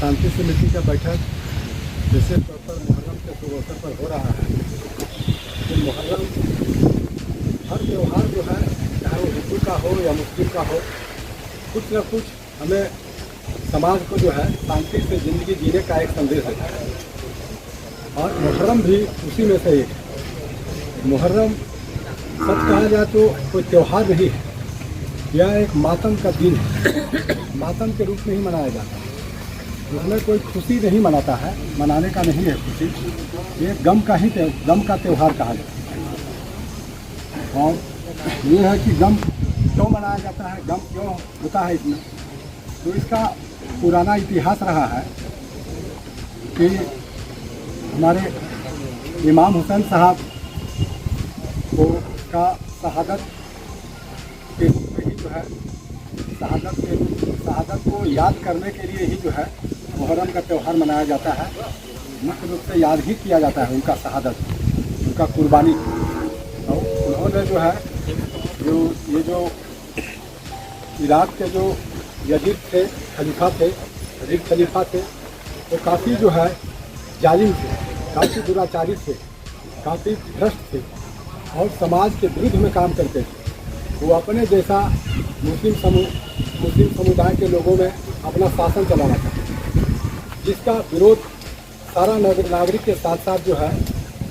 शांति समिति का बैठक विशेष तौर पर मुहर्रम के शुभ अवसर पर हो रहा है। तो मुहर्रम हर त्यौहार जो है, चाहे वो हिंदू का हो या मुस्लिम का हो, कुछ न कुछ हमें समाज को जो है शांति से ज़िंदगी जीने का एक संदेश देता है। और मुहर्रम भी उसी में से एक है। मुहर्रम सच कहा जाए तो कोई त्यौहार नहीं है, यह एक मातम का दिन है। मातम के रूप में ही मनाया जाता है। उसमें कोई खुशी नहीं मनाता है, मनाने का नहीं है खुशी, ये गम का त्यौहार कहा जाता है। और ये है कि गम क्यों मनाया जाता है, गम क्यों होता है इसमें, तो इसका पुराना इतिहास रहा है कि हमारे इमाम हुसैन साहब को का शहादत के रूप में ही जो है शहादत को याद करने के लिए ही जो है मुहर्रम का त्यौहार मनाया जाता है। मुख्य रूप से याद ही किया जाता है उनका शहादत, उनका कुर्बानी। तो उन्होंने जो है जो इराक के जो यजीद थे, खलीफा थे, वो काफ़ी जो है जालिम थे, काफ़ी दुराचारी थे, काफ़ी भ्रष्ट थे और समाज के विरुद्ध में काम करते थे। वो अपने जैसा मुस्लिम समुदाय के लोगों में अपना शासन चलाना चाहते थे, जिसका विरोध सारा नागरिक के साथ साथ जो है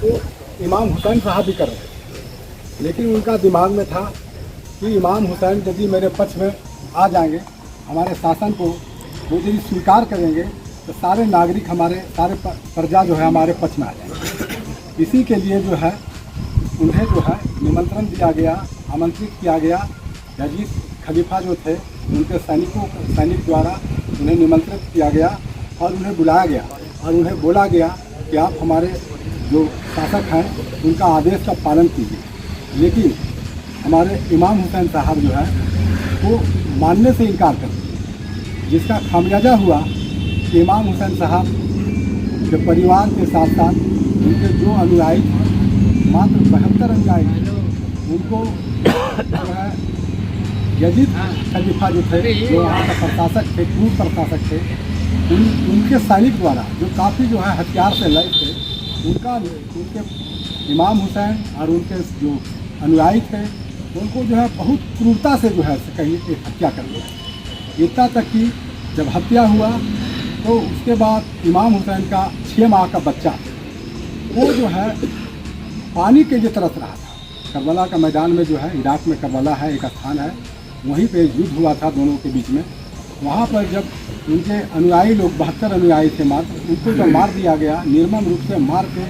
वो इमाम हुसैन साहब भी कर रहे थे। लेकिन उनका दिमाग में था कि इमाम हुसैन यदि मेरे पक्ष में आ जाएंगे, हमारे शासन को वो यदि स्वीकार करेंगे, तो सारे नागरिक सारे प्रजा जो है हमारे पक्ष में आ जाएंगे। इसी के लिए जो है उन्हें जो है निमंत्रण दिया गया, आमंत्रित किया गया। यजीद खलीफा जो थे उनके सैनिक द्वारा उन्हें निमंत्रित किया गया और उन्हें बुलाया गया और उन्हें बोला गया कि आप हमारे जो शासक हैं उनका आदेश का पालन कीजिए। लेकिन हमारे इमाम हुसैन साहब जो है वो मानने से इनकार कर दिए, जिसका खामियाजा हुआ कि इमाम हुसैन साहब के परिवार के साथ साथ उनके जो अनुयायी थे, मात्र 72 अनुयायी थे, उनको जो है यजीद खलीफा जो थे, जो वहाँ का प्रशासक थे, क्रूर प्रशासक थे, उनके सैनिक द्वारा जो काफ़ी जो है हथियार से लड़े थे, उनके इमाम हुसैन और उनके जो अनुयायी थे उनको जो है बहुत क्रूरता से जो है कहीं एक हत्या कर दिया। इतना तक कि जब हत्या हुआ तो उसके बाद इमाम हुसैन का 6 माह का बच्चा वो जो है पानी के लिए तरस रहा था। करबला का मैदान में जो है, इराक में करबला है, एक स्थान है, वहीं पे युद्ध हुआ था दोनों के बीच में। वहाँ पर जब उनके अनुयायी लोग 72 अनुयायी थे मात्र, उनको जब मार दिया गया, निर्मम रूप से मार के,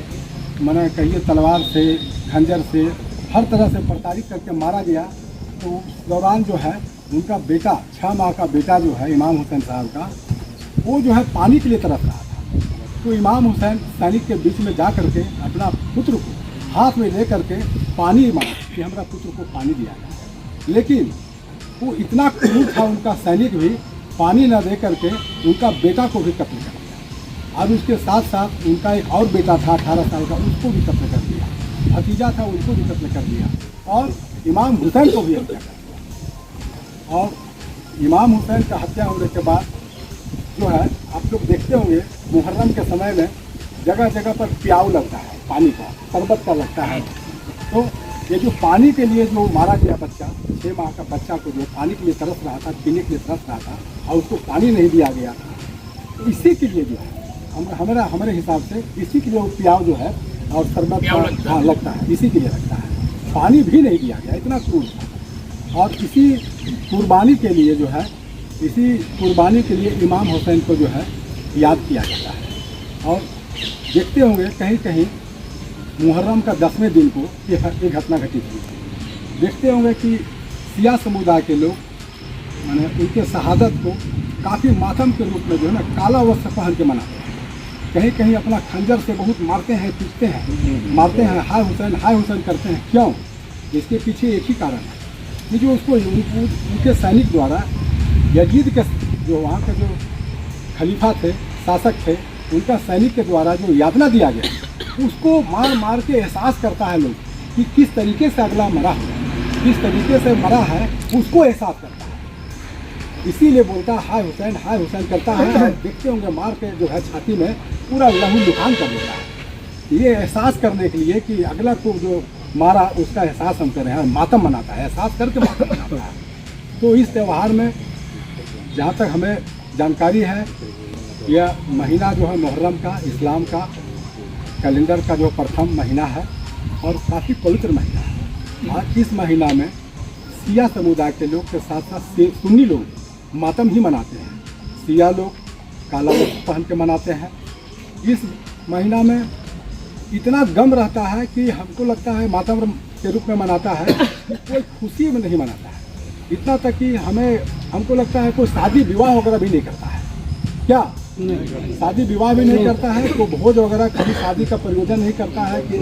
मैंने कहिए तलवार से, खंजर से, हर तरह से प्रताड़ित करके मारा गया। तो उस दौरान जो है उनका बेटा, 6 माह का बेटा जो है इमाम हुसैन साहब का, वो जो है पानी के लिए तरस रहा था। तो इमाम हुसैन सैनिक के बीच में जा करके अपना पुत्र को हाथ में ले करके पानी मांगा कि हमारा पुत्र को पानी दिया जाए। लेकिन वो इतना क्रूर था उनका सैनिक भी, पानी न दे करके उनका बेटा को भी कत्ल कर दिया। और उसके साथ साथ उनका एक और बेटा था 18 साल का, उसको भी कत्ल कर दिया। भतीजा था, उसको भी कत्ल कर दिया और इमाम हुसैन को भी हत्या कर दिया। और इमाम हुसैन का हत्या होने के बाद जो है, आप लोग देखते होंगे मुहर्रम के समय में जगह जगह पर प्याऊ लगता है, पानी का, शरबत का लगता है। तो ये जो पानी के लिए जो मारा गया बच्चा, 6 माह का बच्चा को जो पानी के लिए तरस रहा था, पीने के लिए तरस रहा था और उसको पानी नहीं दिया गया, तो इसी के लिए जो है हमारे हिसाब से इसी के लिए वो प्याऊ जो है और शरबत लगता है, इसी के लिए लगता है। पानी भी नहीं दिया गया, इतना क्रूर था। और इसी कुर्बानी के लिए जो है, इसी कुर्बानी के लिए इमाम हुसैन को जो है याद किया जाता है। और देखते होंगे कहीं कहीं मुहर्रम का 10वें दिन को एक घटना घटित हुई। देखते होंगे कि शिया समुदाय के लोग माने उनके शहादत को काफ़ी मातम के रूप में जो है ना काला वस्त्र पहन के मनाते हैं। कहीं कहीं अपना खंजर से बहुत मारते हैं, पीटते हैं, मारते हैं, हाय हुसैन करते हैं। क्यों? इसके पीछे एक ही कारण है कि जो उसको उनके सैनिक द्वारा यजीद के जो वहाँ के जो खलीफा थे, शासक थे, उनका सैनिक के द्वारा जो यातना दिया गया, उसको मार मार के एहसास करता है लोग कि किस तरीके से अगला मरा है, किस तरीके से मरा है, उसको एहसास करता है। इसीलिए बोलता है हाय हुसैन करता है, और देखते होंगे मार के जो है छाती में पूरा लहू लुहान कर देता है। ये एहसास करने के लिए कि अगला को जो मारा उसका एहसास हम कर रहे हैं, मातम मनाता है, एहसास करके मातम मनाता है। तो इस त्यौहार में जहाँ तक हमें जानकारी है, यह महीना जो है मुहर्रम का, इस्लाम का कैलेंडर का जो प्रथम महीना है और काफ़ी पवित्र महीना है। और इस महीना में सिया समुदाय के लोग के साथ साथ सुन्नी लोग मातम ही मनाते हैं। सिया लोग काला वस्त्र पहन के मनाते हैं। इस महीना में इतना गम रहता है कि हमको लगता है मातम के रूप में मनाता है, कोई खुशी में नहीं मनाता है। इतना तक कि हमको लगता है कोई शादी विवाह वगैरह भी नहीं करता है। क्या शादी विवाह भी नहीं करता है, तो भोज वगैरह कभी शादी का प्रयोजन नहीं करता है कि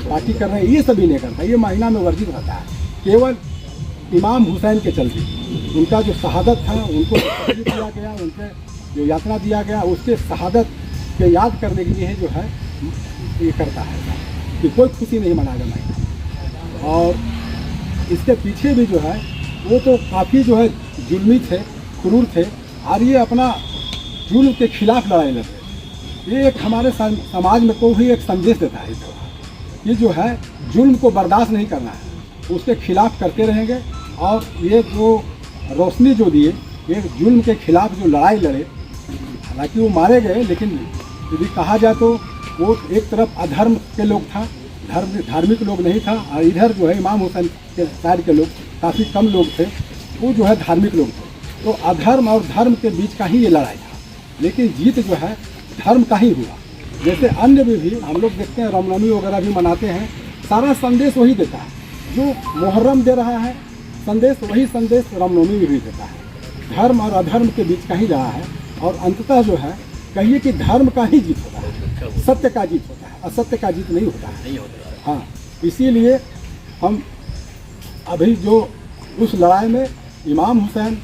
पार्टी कर रहे हैं, ये सभी नहीं करता। ये महीना में वर्जित रहता है। केवल इमाम हुसैन के चलते उनका जो शहादत था, उनको दिया गया, उनके जो यातना दिया गया, उसके शहादत के याद करने के लिए जो है ये करता है कि कोई खुशी नहीं मनाएगा महीना। और इसके पीछे भी जो है वो तो काफ़ी जो है जुल्मी थे, क्रूर थे, और ये अपना जुल्म के खिलाफ लड़ाई लड़ते। ये एक हमारे समाज में को भी एक संदेश देता है। ये जो है जुल्म को बर्दाश्त नहीं करना है, उसके खिलाफ करते रहेंगे। और ये जो रोशनी जो दिए, ये जुल्म के खिलाफ जो लड़ाई लड़े, हालांकि वो मारे गए, लेकिन यदि कहा जाए तो वो एक तरफ अधर्म के लोग था, धार्मिक लोग नहीं था, और इधर जो है इमाम हुसैन के साइड के लोग काफ़ी कम लोग थे, वो जो है धार्मिक लोग थे। तो अधर्म और धर्म के बीच का ही ये लड़ाई था, लेकिन जीत जो है धर्म का ही हुआ। जैसे अन्य भी हम लोग देखते हैं, रामनवमी वगैरह भी मनाते हैं, सारा संदेश वही देता है। जो मुहर्रम दे रहा है संदेश, वही संदेश रामनवमी में भी देता है। धर्म और अधर्म के बीच का ही रहा है, और अंततः जो है कहिए कि धर्म का ही जीत होता है, सत्य का जीत होता है, असत्य का जीत नहीं होता है। हाँ, इसीलिए हम अभी जो उस लड़ाई में इमाम हुसैन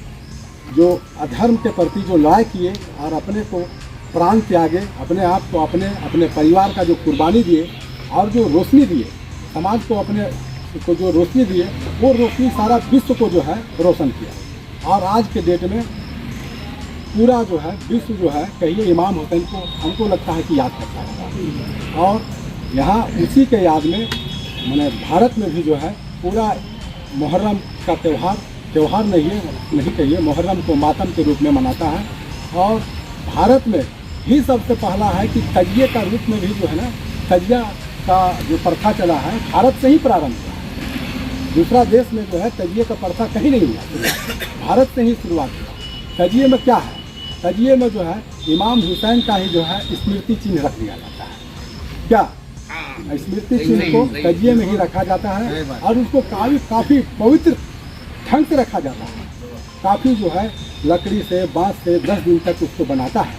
जो अधर्म के प्रति जो लड़ाई किए और अपने को प्राण त्यागे, अपने आप को, अपने परिवार का जो कुर्बानी दिए, और जो रोशनी दिए समाज को, अपने को जो रोशनी दिए, वो रोशनी सारा विश्व को जो है रोशन किया। और आज के डेट में पूरा जो है विश्व जो है कहिए इमाम हुसैन को हमको लगता है कि याद करता है। और यहाँ उसी के याद में मैंने भारत में भी जो है पूरा मुहर्रम का त्यौहार नहीं कहिए, मुहर्रम को मातम के रूप में मनाता है। और भारत में ही सबसे पहला है कि तजिए का रूप में भी जो है ना, तजिया का जो प्रथा चला है भारत से ही प्रारंभ हुआ। दूसरा देश में जो है तजिए का प्रथा कहीं नहीं हुआ, भारत से ही शुरुआत हुआ। तजिए में क्या है, तजिए में जो है इमाम हुसैन का ही जो है स्मृति चिन्ह रख दिया जाता है। क्या स्मृति चिन्ह को तजिए में ही रखा जाता है, और उसको काफ़ी पवित्र ढंग से रखा जाता है। काफ़ी जो है लकड़ी से, बांस से 10 दिन तक उसको बनाता है,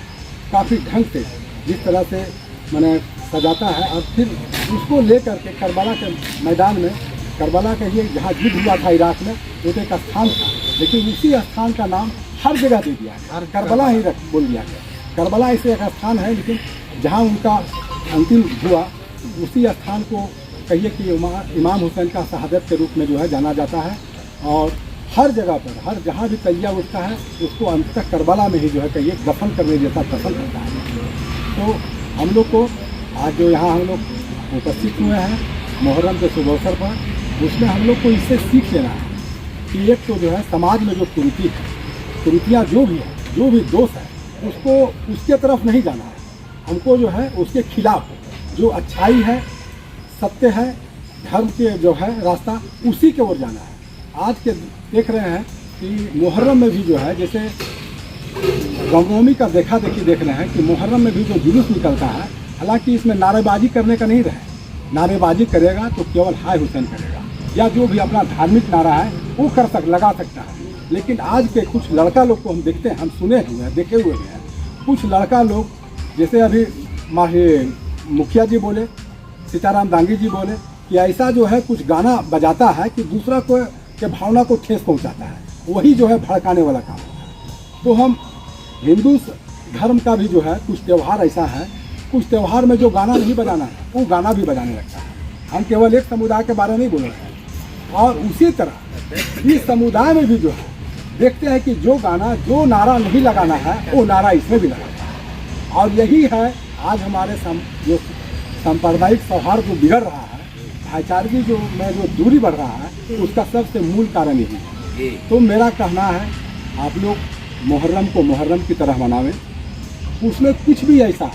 काफ़ी ढंग से, जिस तरह से मैंने सजाता है। और फिर उसको लेकर के करबला के मैदान में, करबला के ही जहाँ युद्ध हुआ था इराक में, वो एक स्थान था, लेकिन उसी स्थान का नाम हर जगह दे दिया है, करबला ही बोल दिया गया। करबला ऐसे एक स्थान है, लेकिन जहाँ उनका अंतिम हुआ उसी स्थान को कहिए कि इमाम हुसैन का शहादत के रूप में जो है जाना जाता है। और हर जगह पर, हर जहाँ भी तजिया उठता है, उसको अंततः करबला में ही जो है कहिए दफन करने जैसा दफन करता है। तो हम लोग को आज जो यहाँ हम लोग उपस्थित हुए हैं मुहर्रम के शुभ अवसर पर, उसमें हम लोग को इससे सीख लेना है कि एक तो जो है समाज में जो कुरीति है, कुरीतियाँ जो भी है, जो भी दोष है, उसको उसके तरफ नहीं जाना है। हमको जो है उसके खिलाफ जो अच्छाई है, सत्य है, धर्म के जो है रास्ता, उसी के ओर जाना है। आज के देख रहे हैं कि मुहर्रम में भी जो है, जैसे रामनवमी का देख रहे हैं कि मुहर्रम में भी जो जुलूस निकलता है, हालांकि इसमें नारेबाजी करने का नहीं रहे। नारेबाजी करेगा तो केवल हाय हुसैन करेगा, या जो भी अपना धार्मिक नारा है वो लगा सकता है। लेकिन आज के कुछ लड़का लोग को हम देखते हैं, हम सुने हुए हैं, देखे हुए हैं, कुछ लड़का लोग जैसे अभी मुखिया जी बोले, सीताराम दांगी जी बोले कि ऐसा जो है कुछ गाना बजाता है कि दूसरा को के भावना को ठेस पहुंचाता है, वही जो है भड़काने वाला काम होता है। तो हम हिंदू धर्म का भी जो है कुछ त्यौहार ऐसा है, कुछ त्यौहार में जो गाना नहीं बजाना है वो गाना भी बजाने लगता है। हम केवल एक समुदाय के बारे में नहीं बोल रहे हैं। और उसी तरह इस समुदाय में भी जो है देखते हैं कि जो गाना, जो नारा नहीं लगाना है वो नारा इसमें भी लगाना है। और यही है आज हमारे जो सांप्रदायिक सौहार्द जो बिगड़ रहा है, भाईचारगी जो दूरी बढ़ रहा है, उसका सबसे मूल कारण यही है। तो मेरा कहना है आप लोग मुहर्रम को मुहर्रम की तरह मनावें। उसमें कुछ भी ऐसा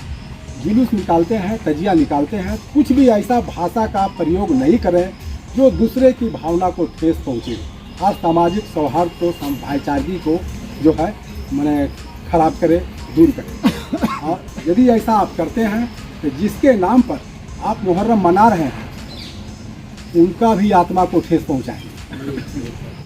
जुलूस निकालते हैं, तजिया निकालते हैं, कुछ भी ऐसा भाषा का प्रयोग नहीं करें जो दूसरे की भावना को ठेस पहुँचे और सामाजिक सौहार्द को, भाईचारगी को जो है मैंने खराब करे, दूर करे। और यदि ऐसा आप करते हैं तो जिसके नाम पर आप मुहर्रम मना रहे हैं उनका भी आत्मा को ठेस पहुँचाएंगे।